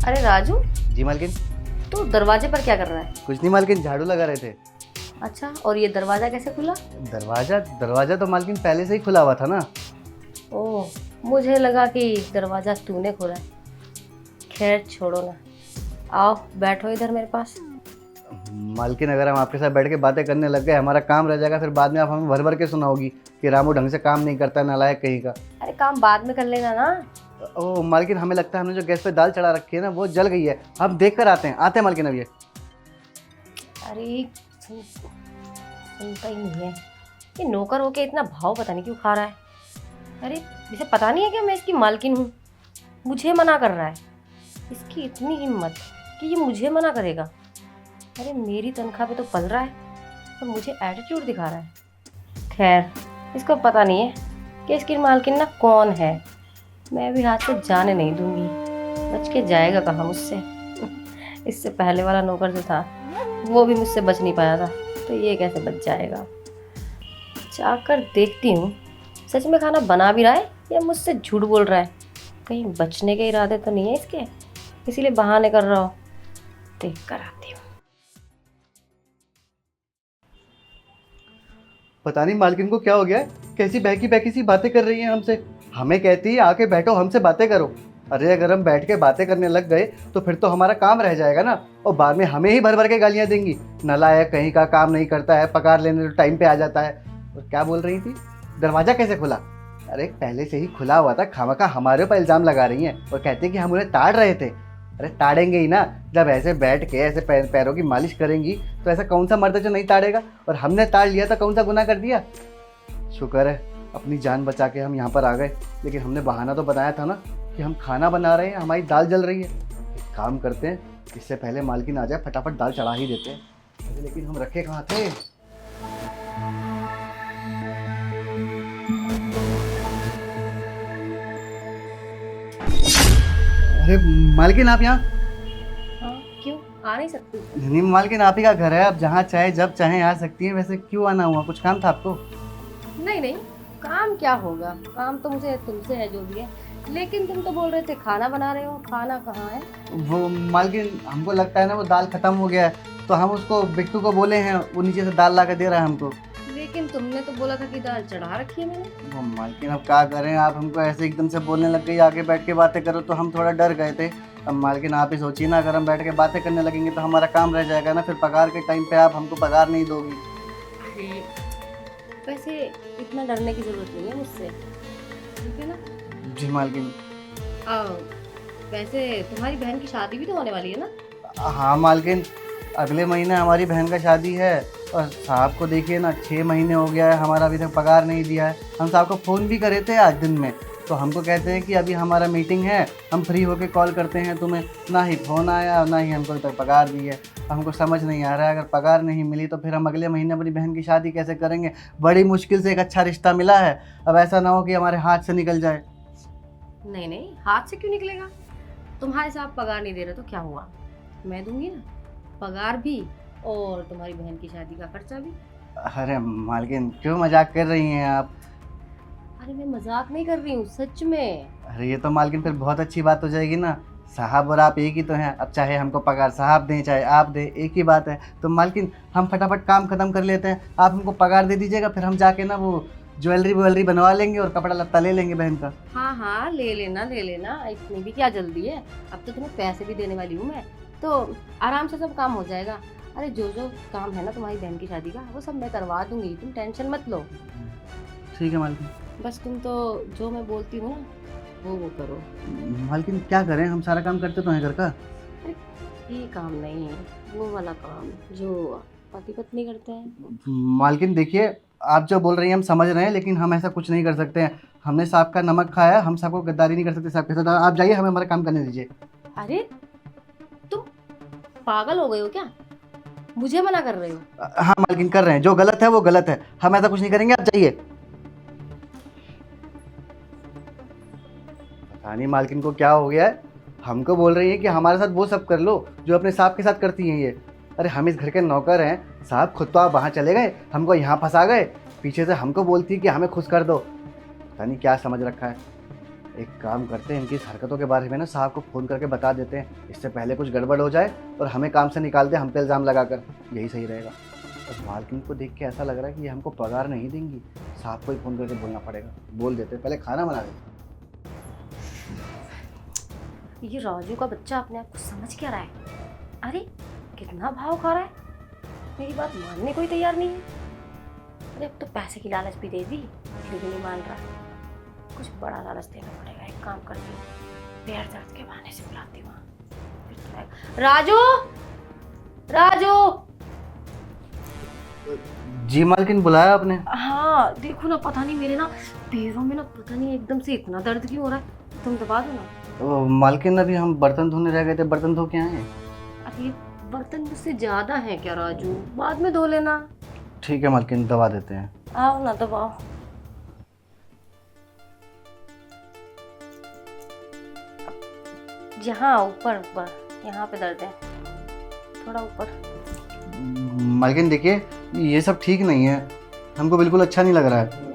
अरे राजू, जी मालकिन। तू दरवाजे पर क्या कर रहा है? कुछ नहीं मालकिन, झाड़ू लगा रहे थे। अच्छा, और ये दरवाजा कैसे खुला? दरवाजा दरवाजा तो मालकिन पहले से ही खुला हुआ था ना। ओह, मुझे लगा कि दरवाजा तूने खोला है। खैर छोड़ो ना, आओ बैठो इधर मेरे पास। मालकिन अगर हम आपके साथ बैठ के बातें करने लग गए हमारा काम रह जाएगा, फिर बाद में आप हमें भर भर के सुनाओगी कि रामू ढंग से काम नहीं करता, नालायक कहीं का। अरे काम बाद में कर लेना ना। ओह मालकिन, हमें लगता है हमने जो गैस पे दाल चढ़ा रखी है ना वो जल गई है। हम देख कर आते हैं मालकिन अब ये। अरे सुनता ही नहीं है। ये नौकर होके इतना भाव पता नहीं क्यों खा रहा है। अरे इसे पता नहीं है कि मैं इसकी मालकिन हूँ। मुझे मना कर रहा है। इसकी इतनी हिम्मत कि ये मुझे मना करेगा। अरे मेरी तनख्वाह पे तो पल रहा है और मुझे एटीट्यूड दिखा रहा है। खैर इसको पता नहीं है कि इसकी मालकिन ना कौन है। मैं भी हाथ से जाने नहीं दूंगी। बच के जाएगा कहाँ मुझसे। इससे पहले वाला नौकर जो था वो भी मुझसे बच नहीं पाया था, तो ये कैसे बच जाएगा। जाकर देखती हूँ सच में खाना बना भी रहा है या मुझसे झूठ बोल रहा है। कहीं बचने के इरादे तो नहीं है इसके, इसीलिए बहाने कर रहा हो। देख कर आती हूँ। पता नहीं मालकिन को क्या हो गया है, कैसी बहकी बहकी सी बातें कर रही है हमसे। हमें कहती है आके बैठो हमसे बातें करो। अरे अगर हम बैठ के बातें करने लग गए तो फिर तो हमारा काम रह जाएगा ना, और बाद में हमें ही भर भर के गालियां देंगी। नालायक कहीं का, काम नहीं करता है, पगार लेने तो टाइम पे आ जाता है। और क्या बोल रही थी, दरवाजा कैसे खुला? अरे पहले से ही खुला हुआ था, खामखा हमारे ऊपर इल्ज़ाम लगा रही हैं और कहती हैं कि हम उन्हें ताड़ रहे थे। अरे ताड़ेंगे ही ना, जब ऐसे बैठ के ऐसे पैरों की मालिश करेंगी तो ऐसा कौन सा मर्द जो नहीं ताड़ेगा। और हमने ताड़ लिया तो कौन सा गुनाह कर दिया। शुक्र है अपनी जान बचा के हम यहाँ पर आ गए, लेकिन हमने बहाना तो बनाया था ना कि हम खाना बना रहे हैं, हमारी दाल जल रही है। एक काम करते हैं, इससे पहले मालकिन आ जाए फटाफट दाल चढ़ा ही देते हैं। अरे लेकिन हम रखे कहाँ थे। अरे मालकिन आप यहाँ? हाँ क्यों आ नहीं सकती? नहीं मालकिन, आप ही का घर है, आप जहाँ चाहे जब चाहे आ सकती हैं। वैसे क्यों आना हुआ, कुछ काम था आपको? नहीं नहीं, काम क्या होगा, काम तो मुझे तुमसे है जो भी है। लेकिन तुम तो बोल रहे थे खाना बना रहे हो, खाना कहाँ है? वो मालकिन हमको लगता है ना वो दाल खत्म हो गया है, तो हम उसको बिट्टू को बोले हैं, वो नीचे से दाल ला के दे रहा है हमको। लेकिन तुमने तो बोला था कि दाल चढ़ा रखी है मैंने। वो मालकिन अब क्या करें, आप हमको ऐसे एकदम से बोलने लग गई आके बैठ के बातें करो, तो हम थोड़ा डर गए थे। अब मालकिन आप ही सोचिए ना, अगर हम बैठ के बातें करने लगेंगे तो हमारा काम रह जाएगा ना, फिर पगार के टाइम पे आप हमको पगार नहीं दोगी। अरे वैसे इतना डरने की जरूरत नहीं है मुझसे, ठीक है ना? जी मालकिन। वैसे तुम्हारी बहन की शादी भी तो होने वाली है ना? हाँ मालकिन, अगले महीने हमारी बहन का शादी है। और साहब को देखिए ना, 6 महीने हो गया है हमारा अभी तक पगार नहीं दिया है। हम साहब को फ़ोन भी करे थे आज दिन में, तो हमको कहते हैं कि अभी हमारा मीटिंग है, हम फ्री होके कॉल करते हैं तुम्हें। ना ही फ़ोन आया, ना ही हमको अभी तक पगार दी है। हमको समझ नहीं आ रहा है, अगर पगार नहीं मिली तो फिर हम अगले महीने अपनी बहन की शादी कैसे करेंगे। बड़ी मुश्किल से एक अच्छा रिश्ता मिला है, अब ऐसा ना हो कि हमारे हाथ से निकल जाए। नहीं नहीं, हाथ से क्यों निकलेगा? तुम्हारे साहब पगार नहीं दे रहे तो क्या हुआ, मैं दूंगी ना पगार भी और तुम्हारी बहन की शादी का खर्चा भी। अरे मालकिन क्यों मजाक कर रही हैं आप? अरे मैं मजाक नहीं कर रही हूँ, सच में। अरे ये तो मालकिन फिर बहुत अच्छी बात हो जाएगी ना। साहब और आप एक ही तो हैं, अब चाहे हमको पगार साहब दें चाहे आप दें, एक ही बात है। तो मालकिन हम फटाफट काम खत्म कर लेते हैं, आप हमको पगार दे दीजिएगा, फिर हम जाके ना वो ज्वेलरी बनवा लेंगे और कपड़ा लत्ता ले लेंगे बहन का। हाँ हाँ ले लेना ले लेना, इतनी भी क्या जल्दी है। अब तो तुम्हें पैसे भी देने वाली हूँ मैं, तो आराम से सब काम हो जाएगा। अरे जो जो काम है ना तुम्हारी बहन की शादी का, वो सब मैं करवा दूंगी, तुम टेंशन मत लो। ठीक है मालकिन। बस तुम तो जो मैं बोलती हूँ ना वो करो। मालकिन क्या करें, हम सारा काम करते तो हैं घर का। अरे ये काम नहीं है, वो वाला काम जो पति पत्नी करते हैं। मालकिन देखिए, आप जो बोल रही हैं हम समझ रहे हैं, लेकिन हम ऐसा कुछ नहीं कर सकते हैं। हमने साहब का नमक खाया, हम साहब को गद्दारी नहीं कर सकते साहब के साथ। आप जाइए, हमें हमारा काम करने दीजिए। अरे तुम पागल हो गए हो क्या, मुझे मना कर रहे हो? हाँ मालकिन कर रहे हैं, जो गलत है वो गलत है, हम ऐसा कुछ नहीं करेंगे, आप जाइए। पता नहीं मालकिन को क्या हो गया है, हमको बोल रही है कि हमारे साथ वो सब कर लो जो अपने साहब के साथ करती हैं ये। अरे हम इस घर के नौकर हैं, साहब खुद तो आप वहाँ चले गए, हमको यहाँ फंसा गए, पीछे से हमको बोलती है कि हमें खुश कर दो। पता नहीं क्या समझ रखा है। एक काम करते हैं, इनकी इस हरकतों के बारे में ना साहब को फ़ोन करके बता देते हैं, इससे पहले कुछ गड़बड़ हो जाए और हमें काम से निकाल दे हम पे इल्ज़ाम लगाकर, यही सही रहेगा। और मालकिन को देख के ऐसा लग रहा है कि ये हमको पगार नहीं देंगी, साहब को ही फ़ोन करके बोलना पड़ेगा। बोल देते, पहले खाना बना देते। ये राजू का बच्चा अपने आप को समझ क्या रहा है? अरे कितना भाव खा रहा है, मेरी बात मानने को ही तैयार नहीं है। अरे अब तो पैसे की लालच भी दे दी, फिर भी नहीं मान रहा। कुछ बड़ा लालच देना पड़ेगा। एक काम करती हूँ, पैर दर्द के बहाने से बुलाती हूँ। राजू, राजू। जी मालकिन, बुलाया आपने? हाँ देखो ना, पता नहीं मेरे ना पैरों में ना पता नहीं एकदम से इतना दर्द क्यों हो रहा है, तुम दबा दो ना। मालकिन अभी हम बर्तन धोने रह गए थे, बर्तन धो के आए हैं। अब ये बर्तन मुझसे ज्यादा है क्या राजू, बाद में धो लेना। ठीक है मालकिन, दबा देते हैं। आओ ना, दबाओ। यहाँ ऊपर ऊपर, यहाँ पे दर्द है, थोड़ा ऊपर। मालकिन देखिए, ये सब ठीक नहीं है, हमको बिल्कुल अच्छा नहीं लग रहा है।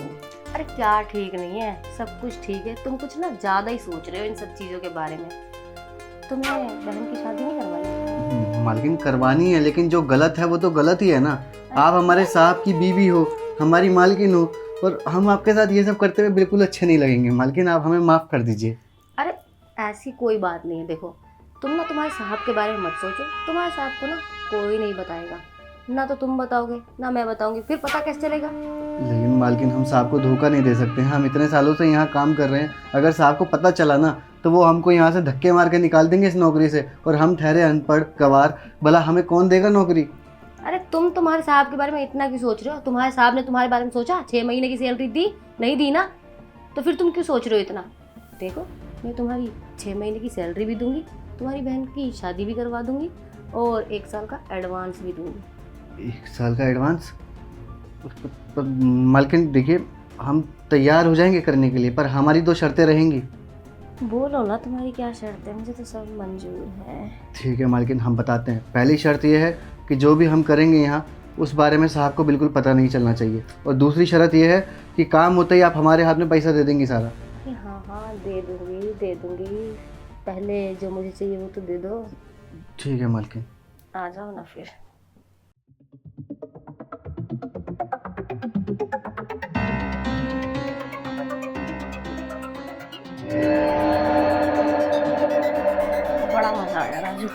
अरे क्या ठीक नहीं है, सब कुछ ठीक है। तुम कुछ ना ज्यादा ही सोच रहे हो इन सब चीजों के बारे में। तुमने बहन की शादी नहीं करवाई? मालकिन करवानी है, लेकिन जो गलत है वो तो गलत ही है ना। आप हमारे साहब की बीवी हो, हमारी मालकिन हो, और हम आपके साथ ये सब करते हुए बिल्कुल अच्छे नहीं लगेंगे। मालकिन आप हमें माफ़ कर दीजिए। अरे ऐसी कोई बात नहीं है। देखो तुम ना तुम्हारे साहब के बारे में मत सोचो, तुम्हारे साहब को ना कोई नहीं बताएगा, ना तो तुम बताओगे ना मैं बताऊंगी, फिर पता कैसे चलेगा? लेकिन मालकिन हम साहब को धोखा नहीं दे सकते हैं, हम इतने सालों से यहाँ काम कर रहे हैं। अगर साहब को पता चला ना तो वो हमको यहाँ से धक्के मार के निकाल देंगे इस नौकरी से, और हम ठहरे अनपढ़ गवार, भला हमें कौन देगा नौकरी? अरे तुम तुम्हारे साहब के बारे में इतना क्यों सोच रहे हो? तुम्हारे साहब ने तुम्हारे बारे में सोचा? 6 महीने की सैलरी दी? नहीं दी ना, तो फिर तुम क्यों सोच रहे हो इतना? देखो मैं तुम्हारी 6 महीने की सैलरी भी दूंगी, तुम्हारी बहन की शादी भी करवा दूंगी, और 1 साल का एडवांस भी दूंगी। 1 साल का एडवांस? पर मालकिन देखिए, हम तैयार हो जाएंगे करने के लिए, पर हमारी 2 शर्तें रहेंगी। बोलो ना तुम्हारी क्या शर्त है, मुझे तो सब मंजूर है। ठीक है मालकिन, हम बताते हैं। पहली शर्त यह है कि जो भी हम करेंगे यहाँ, उस बारे में साहब को बिल्कुल पता नहीं चलना चाहिए। और दूसरी शर्त यह है कि काम होते ही आप हमारे हाथ में पैसा दे देंगी सारा। हाँ हाँ दे दूंगी दे दूंगी, पहले जो मुझे चाहिए वो तो दे दो। ठीक है मालकिन। आ जाओ ना फिर। बड़ा मजा आया राजू।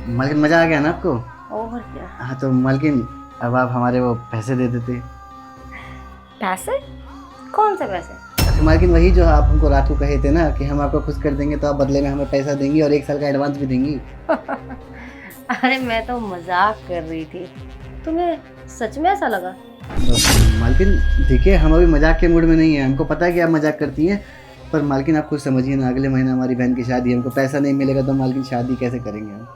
मालकिन मज़ा आ गया ना आपको? और क्या। हाँ तो मालकिन, अब आप हमारे वो पैसे दे देते। पैसे? कौन से पैसे? तो मालकिन वही जो आप हमको रात को कहे थे ना कि हम आपको खुश कर देंगे, तो आप बदले में हमें पैसा देंगी और 1 साल का एडवांस भी देंगी। अरे मैं तो मजाक कर रही थी, तुम्हें सच में ऐसा लगा? मालकिन देखिए, हम अभी मजाक के मूड में नहीं है, हमको पता है कि आप मजाक करती हैं, पर मालकिन आप खुद समझिए ना, अगले महीने हमारी बहन की शादी है, हमको पैसा नहीं मिलेगा तो मालकिन शादी कैसे करेंगे हम?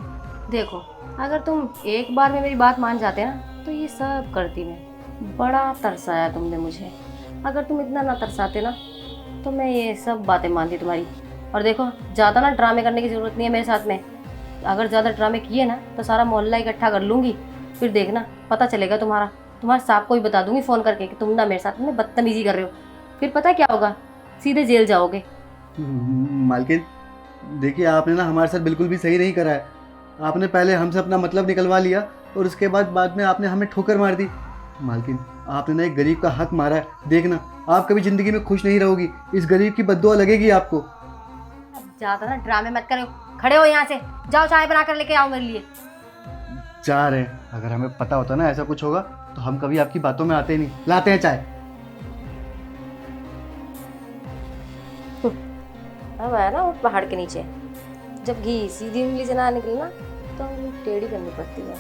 देखो अगर तुम एक बार में मेरी बात मान जाते ना तो ये सब करती मैं। बड़ा तरसाया तुमने मुझे, अगर तुम इतना ना तरसाते ना तो मैं ये सब बातें मानती तुम्हारी। और देखो ज़्यादा ना ड्रामे करने की ज़रूरत नहीं है मेरे साथ में, अगर ज़्यादा ड्रामे किए ना तो सारा मोहल्ला इकट्ठा कर लूँगी, फिर देखना पता चलेगा तुम्हारा। तुम्हारे साहब को भी बता दूंगी फ़ोन करके कि तुम ना मेरे साथ में बदतमीजी कर रहे हो, फिर पता क्या होगा, सीधे जेल जाओगे। मालकिन देखिए, आपने ना हमारे साथ बिल्कुल भी सही नहीं करा है। आपने पहले हमसे अपना मतलब निकलवा लिया और उसके बाद में आपने हमें ठोकर मार दी। मालकिन आपने ना एक गरीब का हक मारा है, देखना आप कभी ज़िंदगी में खुश नहीं रहोगी, इस गरीब की बद्दुआ लगेगी आपको। ज़्यादा ना ड्रामे मत करो, खड़े हो यहाँ से, जाओ चाय बना कर लेके आओ मेरे लिए। जा रहे हैं, अगर हमें पता होता ना ऐसा कुछ होगा तो हम कभी आपकी बातों में आते ही नहीं। लाते हैं चाय। अब आया ना उस पहाड़ के नीचे, जब घी सीधी उंगली से ना निकले ना तो टेढ़ी करनी पड़ती है।